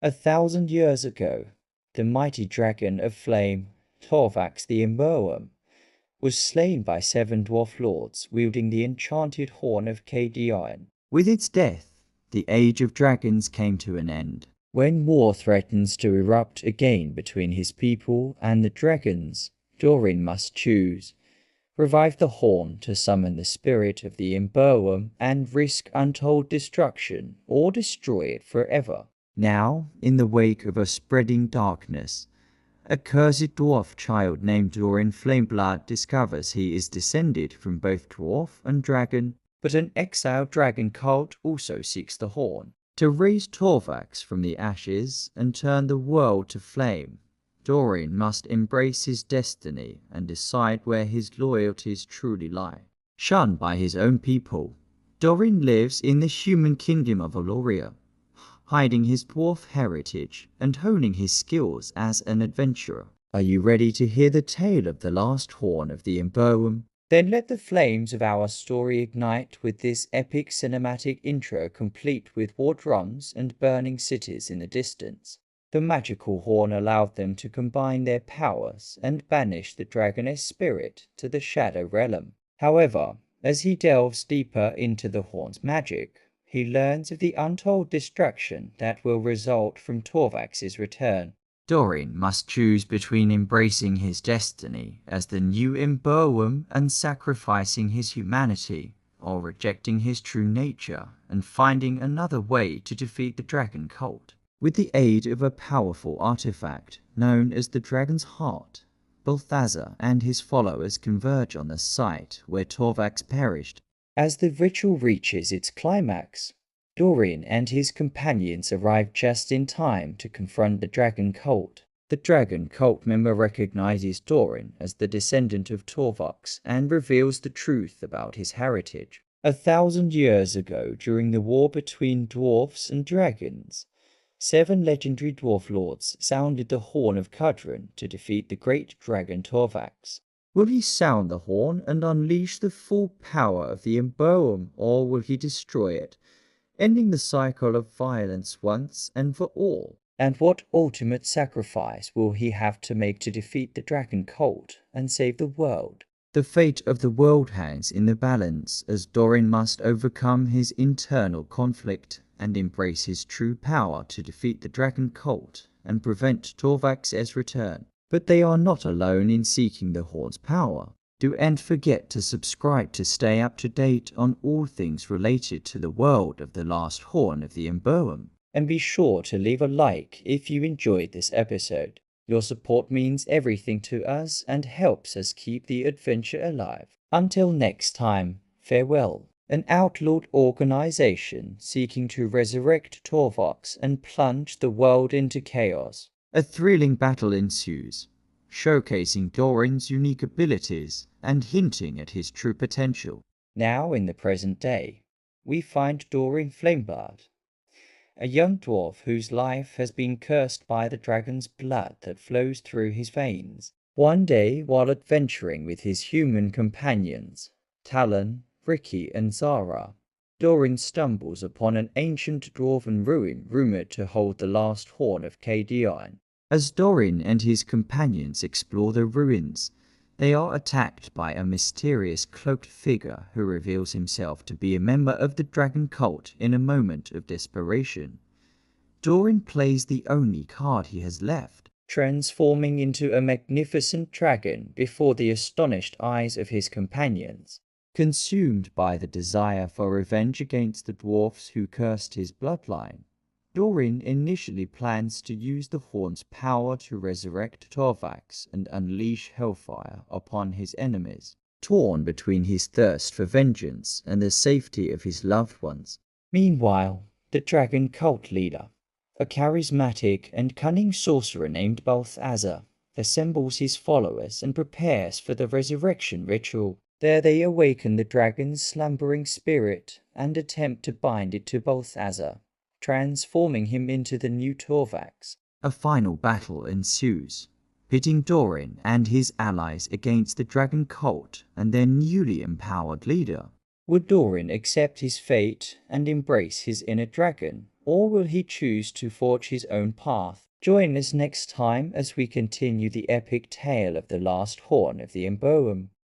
1,000 years ago, the mighty dragon of flame, Torvax the Emberwyrm, was slain by 7 dwarf lords wielding the enchanted Horn of Kûdrûn. With its death, the age of dragons came to an end. When war threatens to erupt again between his people and the dragons, Dorin must choose: revive the horn to summon the spirit of the Emberwyrm and risk untold destruction, or destroy it forever. Now, in the wake of a spreading darkness, a cursed dwarf child named Dorin Flameblood discovers he is descended from both dwarf and dragon, but an exiled dragon cult also seeks the horn. To raise Torvax from the ashes and turn the world to flame, Dorin must embrace his destiny and decide where his loyalties truly lie. Shunned by his own people, Dorin lives in the human kingdom of Aloria, hiding his dwarf heritage and honing his skills as an adventurer. Are you ready to hear the tale of the last horn of the Emberwyrm? Then let the flames of our story ignite with this epic cinematic intro, complete with war drums and burning cities in the distance. The magical horn allowed them to combine their powers and banish the dragoness spirit to the Shadow Realm. However, as he delves deeper into the horn's magic, he learns of the untold destruction that will result from Torvax's return. Dorin must choose between embracing his destiny as the new Emberwyrm and sacrificing his humanity, or rejecting his true nature and finding another way to defeat the dragon cult. With the aid of a powerful artifact known as the Dragon's Heart, Balthazar and his followers converge on the site where Torvax perished. As the ritual reaches its climax, Dorin and his companions arrive just in time to confront the dragon cult. The dragon cult member recognizes Dorin as the descendant of Torvax and reveals the truth about his heritage. 1,000 years ago, during the war between dwarves and dragons, 7 legendary dwarf lords sounded the Horn of Kûdrûn to defeat the great dragon Torvax. Will he sound the horn and unleash the full power of the Emberwyrm, or will he destroy it, ending the cycle of violence once and for all? And what ultimate sacrifice will he have to make to defeat the dragon cult and save the world? The fate of the world hangs in the balance, as Dorin must overcome his internal conflict and embrace his true power to defeat the dragon cult and prevent Torvax's return. But they are not alone in seeking the horn's power. Do and forget to subscribe to stay up to date on all things related to the world of the last horn of the Emberwyrm. And be sure to leave a like if you enjoyed this episode. Your support means everything to us and helps us keep the adventure alive. Until next time, farewell. An outlawed organization seeking to resurrect Torvax and plunge the world into chaos. A thrilling battle ensues, showcasing Dorin's unique abilities and hinting at his true potential. Now, in the present day, we find Dorin Flameblood, a young dwarf whose life has been cursed by the dragon's blood that flows through his veins. One day, while adventuring with his human companions, Talon, Ricky, and Zara, Dorin stumbles upon an ancient dwarven ruin rumored to hold the last horn of Kûdrûn. As Dorin and his companions explore the ruins, they are attacked by a mysterious cloaked figure who reveals himself to be a member of the dragon cult in a moment of desperation. Dorin plays the only card he has left, transforming into a magnificent dragon before the astonished eyes of his companions. Consumed by the desire for revenge against the dwarfs who cursed his bloodline, Dorin initially plans to use the horn's power to resurrect Torvax and unleash hellfire upon his enemies, torn between his thirst for vengeance and the safety of his loved ones. Meanwhile, the dragon cult leader, a charismatic and cunning sorcerer named Balthazar, assembles his followers and prepares for the resurrection ritual. There they awaken the dragon's slumbering spirit and attempt to bind it to Balthazar, transforming him into the new Torvax. A final battle ensues, pitting Dorin and his allies against the dragon cult and their newly empowered leader. Would Dorin accept his fate and embrace his inner dragon, or will he choose to forge his own path? Join us next time as we continue the epic tale of the last Horn of the Emberwyrm.